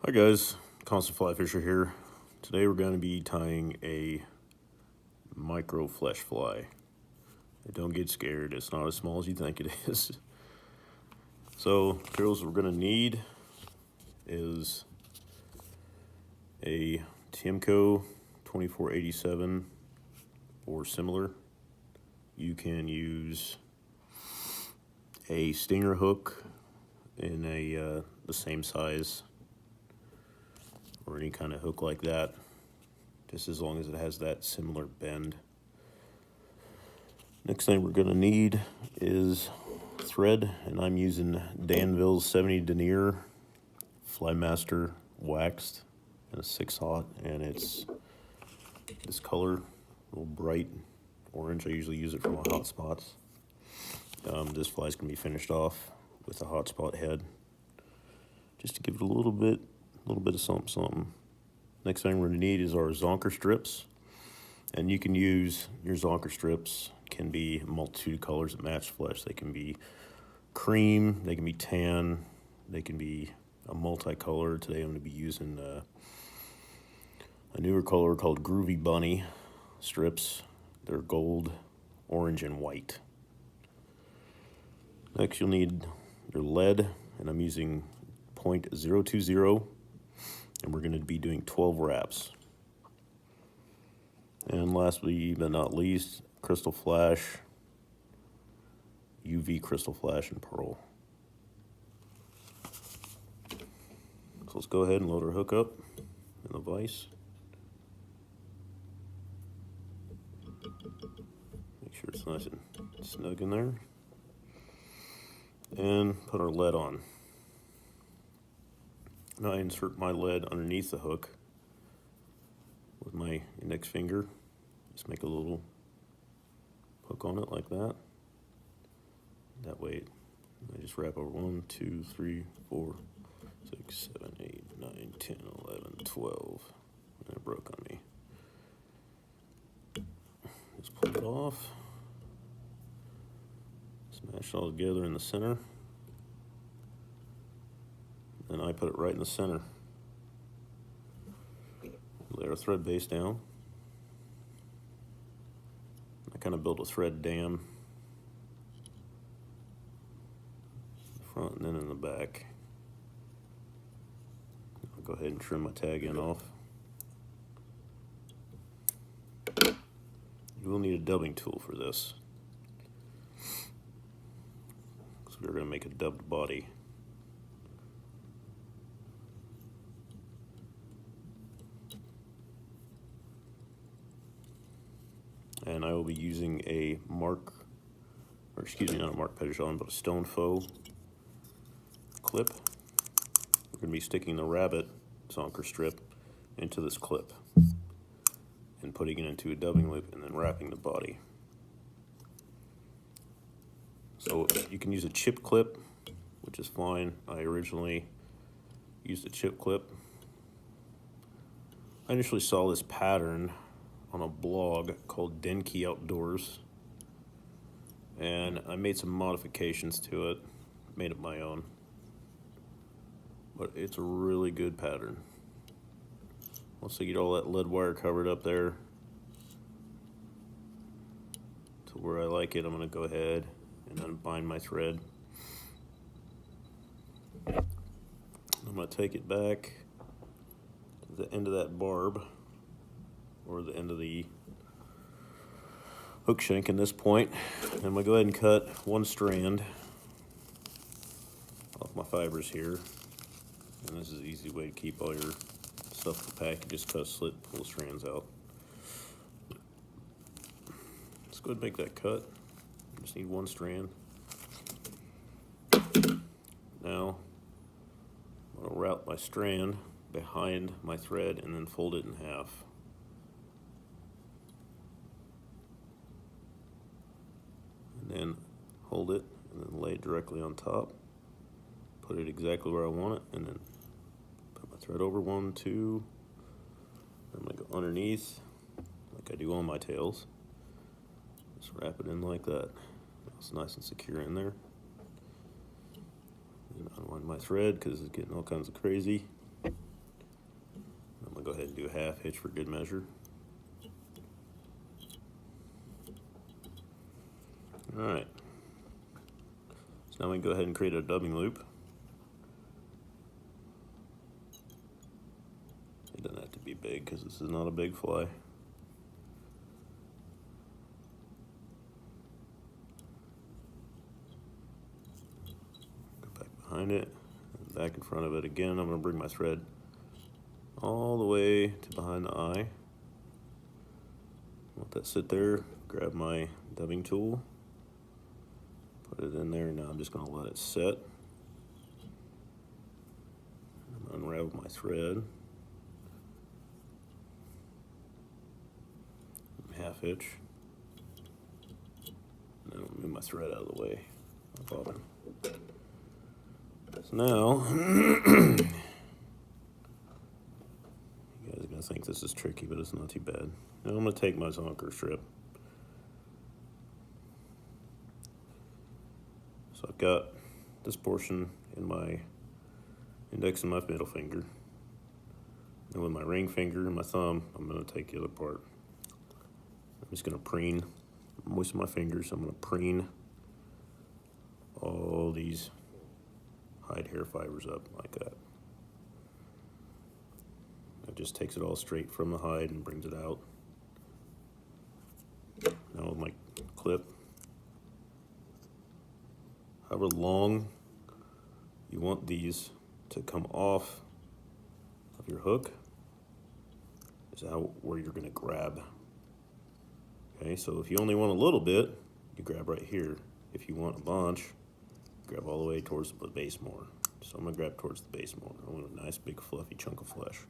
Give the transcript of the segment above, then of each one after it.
Hi guys, Constant Fly Fisher here. Today we're going to be tying a micro flesh fly. Don't get scared, it's not as small as you think it is. So, materials we're going to need is a Tiemco 2487 or similar. You can use a stinger hook in the same size, or any kind of hook like that, just as long as it has that similar bend. Next thing we're going to need is thread, and I'm using Danville's 70 denier Flymaster waxed in a 6/0, and it's this color, a little bright orange. I usually use it for my hot spots. This fly's going to be finished off with a hot spot head, just to give it a little bit of something. Next thing we're going to need is our zonker strips, and you can use your zonker strips. Can be a multitude of colors that match flesh. They can be cream, they can be tan, they can be a multicolor. Today I'm going to be using a newer color called Groovy Bunny strips. They're gold, orange, and white. Next you'll need your lead, and I'm using .020, and we're going to be doing 12 wraps. And lastly but not least, crystal flash, UV crystal flash and pearl. So let's go ahead and load our hook up in the vise. Make sure it's nice and snug in there. And put our lead on. Now I insert my lead underneath the hook with my index finger. Just make a little hook on it like that. That way I just wrap over 1, 2, 3, 4, 6, 7, 8, 9, 10, 11, 12. And it broke on me. Just pull it off. Smash it all together in the center. Then I put it right in the center. Lay our thread base down. I kind of built a thread dam in the front and then in the back. I'll go ahead and trim my tag end off. You will need a dubbing tool for this, because we're going to make a dubbed body. And I will be using a not a Mark Petitjean, but a Stone Foe clip. We're going to be sticking the rabbit zonker strip into this clip and putting it into a dubbing loop and then wrapping the body. So you can use a chip clip, which is fine. I originally used a chip clip. I initially saw this pattern on a blog called Denki Outdoors, and I made some modifications to it, made it my own, but it's a really good pattern. Once I get all that lead wire covered up there to where I like it, I'm going to go ahead and unbind my thread. I'm going to take it back to the end of that barb, or the end of the hook shank in this point. I'm going to go ahead and cut one strand off my fibers here. And this is an easy way to keep all your stuff in the pack. You just cut a slit, pull the strands out. Let's go ahead and make that cut. I just need one strand. Now, I'm going to route my strand behind my thread and then fold it in half. And then hold it and then lay it directly on top. Put it exactly where I want it, and then put my thread over 1, 2. I'm going to go underneath like I do on my tails. Just wrap it in like that. It's nice and secure in there. And unwind my thread because it's getting all kinds of crazy. go ahead and do a half hitch for good measure. All right. So now we can go ahead and create a dubbing loop. It doesn't have to be big because this is not a big fly. Go back behind it, and back in front of it again. I'm going to bring my thread all the way to behind the eye. Let that sit there, grab my dubbing tool, put it in there. Now I'm just going to let it set. Unravel my thread. Half hitch. And then I'll move my thread out of the way. No problem. So now, you guys are going to think this is tricky, but it's not too bad. Now I'm going to take my zonker strip. So I've got this portion in my index and my middle finger. And with my ring finger and my thumb, I'm going to take the other part. I'm just going to preen, moisten my fingers. I'm going to preen all these hide hair fibers up like that. It just takes it all straight from the hide and brings it out. Now with my clip, however long you want these to come off of your hook is where you're going to grab. Okay, so if you only want a little bit, you grab right here. If you want a bunch, grab all the way towards the base more. So I'm going to grab towards the base more. I want a nice big fluffy chunk of flesh.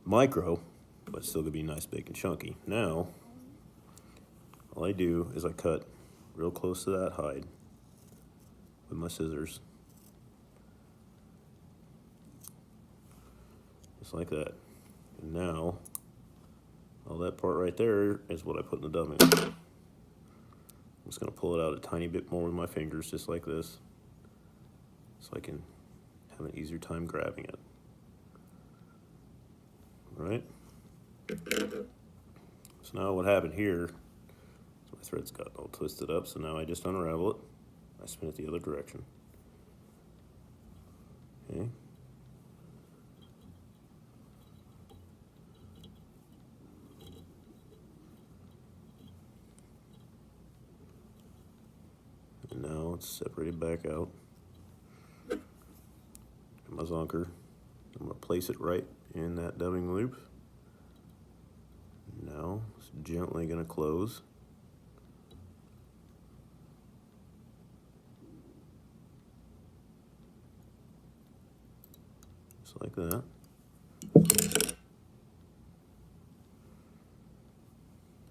Micro, but still going to be nice big and chunky. Now, all I do is I cut real close to that hide with my scissors. Just like that. And now, all that part right there is what I put in the dubbing. I'm just going to pull it out a tiny bit more with my fingers, just like this, so I can have an easier time grabbing it. All right? So now what happened here, my thread's got all twisted up, so now I just unravel it. I spin it the other direction. Okay. And now it's separated back out. Got my zonker. I'm going to place it right in that dubbing loop. Now it's gently going to close. Just like that.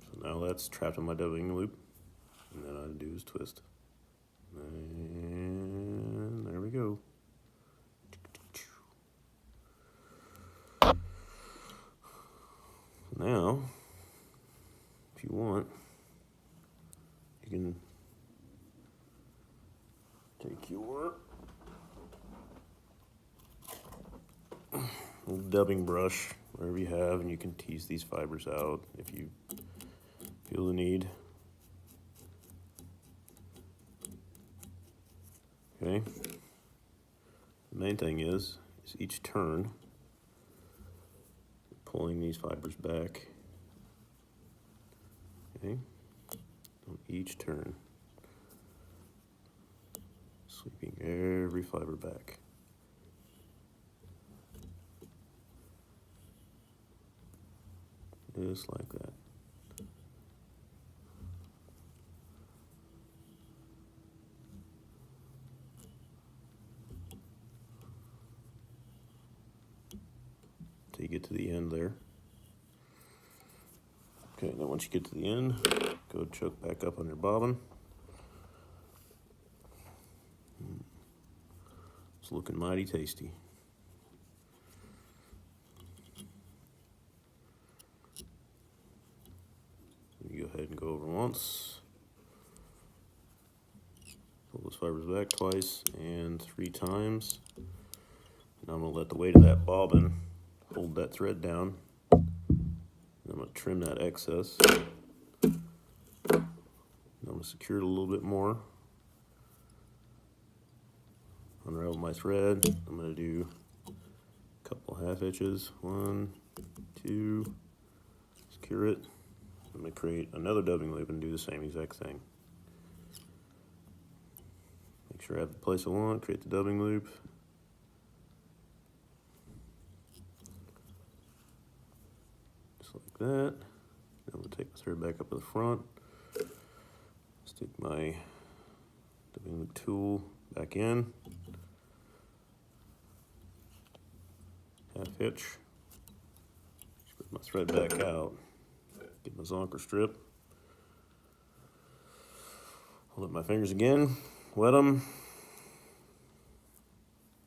So now that's trapped in my dubbing loop. And then all I do is twist. And there we go. Now, if you want, you can take your little dubbing brush, wherever you have, and you can tease these fibers out if you feel the need. Okay. The main thing is each turn, pulling these fibers back. Okay. On each turn, sweeping every fiber back. Just like that. Till you get to the end there. Okay, then once you get to the end, go choke back up on your bobbin. It's looking mighty tasty. You go ahead and go over once. Pull those fibers back twice and 3 times. Now I'm going to let the weight of that bobbin hold that thread down. I'm going to trim that excess. I'm going to secure it a little bit more. Unravel my thread. I'm going to do a couple half hitches. 1, 2, secure it. I'm going to create another dubbing loop and do the same exact thing. Make sure I have the place I want, create the dubbing loop. Just like that. I'm going to take the thread back up to the front. Stick my dubbing loop tool back in. Half hitch. Spread my thread back out. Get my zonker strip. Hold up my fingers again. Wet them.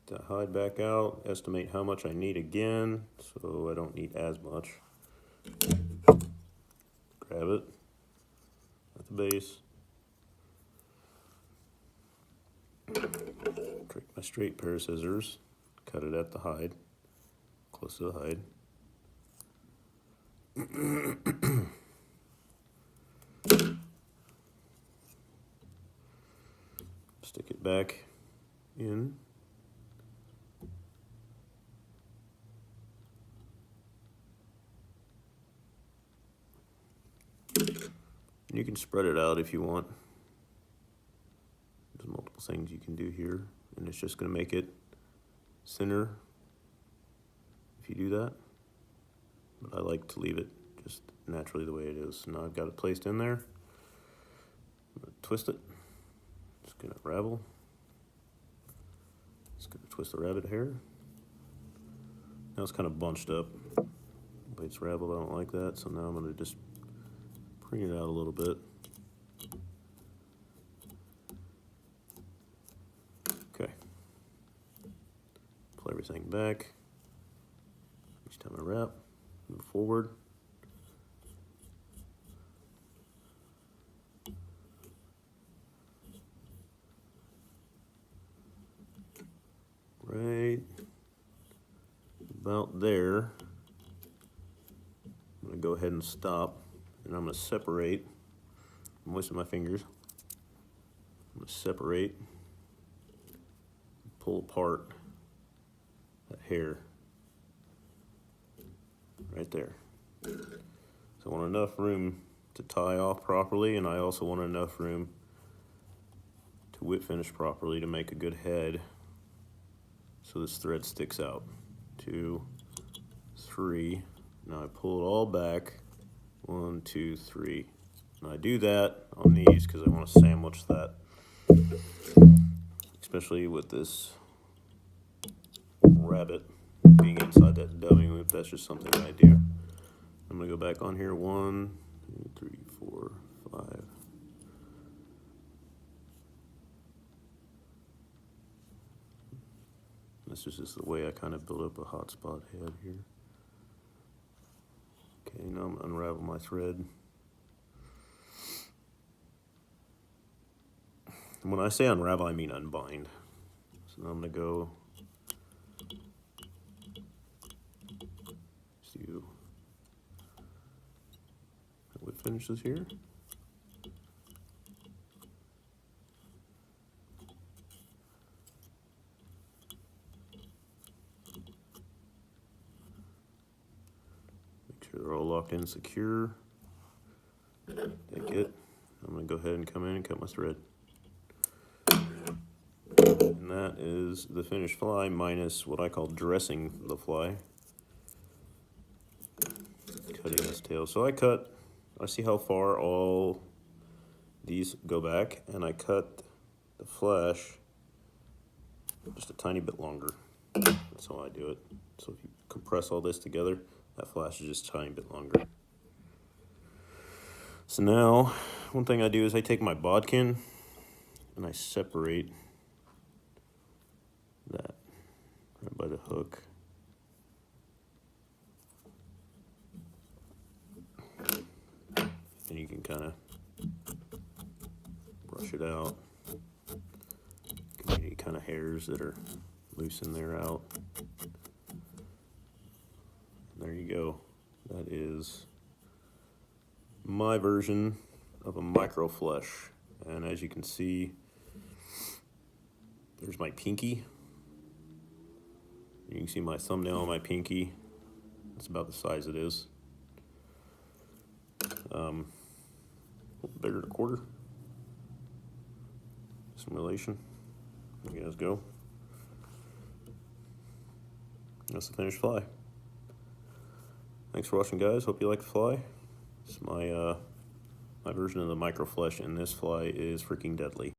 To hide back out. Estimate how much I need again, so I don't need as much. Grab it at the base. Take my straight pair of scissors. Cut it at the hide. Close to the hide. Stick it back in. You can spread it out if you want. There's multiple things you can do here, and it's just going to make it thinner if you do that. But I like to leave it just naturally the way it is. Now I've got it placed in there. I'm going to twist it. Just going to ravel. Just going to twist the rabbit hair. Now it's kind of bunched up. The way it's raveled, I don't like that, so now I'm going to just bring it out a little bit. Okay. Pull everything back. Each time I wrap, move forward. Right about there. I'm going to go ahead and stop, and I'm going to separate. Moisten my fingers. I'm going to separate, pull apart that hair right there. So I want enough room to tie off properly, and I also want enough room to whip finish properly to make a good head so this thread sticks out. 2, 3. Now I pull it all back. 1, 2, 3. And I do that on these because I want to sandwich that, especially with this rabbit being inside that dubbing loop. That's just something I do. I'm going to go back on here. 1, 2, 3, 4, 5. This is just the way I kind of build up a hotspot head here. Okay, now I'm going to unravel my thread. And when I say unravel, I mean unbind. So now I'm going to go to whip finishes here. Make sure they're all locked in secure. Take it. I'm going to go ahead and come in and cut my thread. And that is the finished fly minus what I call dressing the fly. Cutting this tail. So I see how far all these go back, and I cut the flash just a tiny bit longer. That's how I do it. So if you compress all this together, that flash is just a tiny bit longer. So now, one thing I do is I take my bodkin and I separate that right by the hook. And you can kind of brush it out. Get any kind of hairs that are loose in there out. go. That is my version of a micro flesh. And as you can see, there's my pinky. You can see my thumbnail on my pinky. It's about the size it is. A little bigger than a quarter. Some relation. There you guys go. That's the finished fly. Thanks for watching, guys. Hope you like the fly. It's my version of the micro flesh, and this fly is freaking deadly.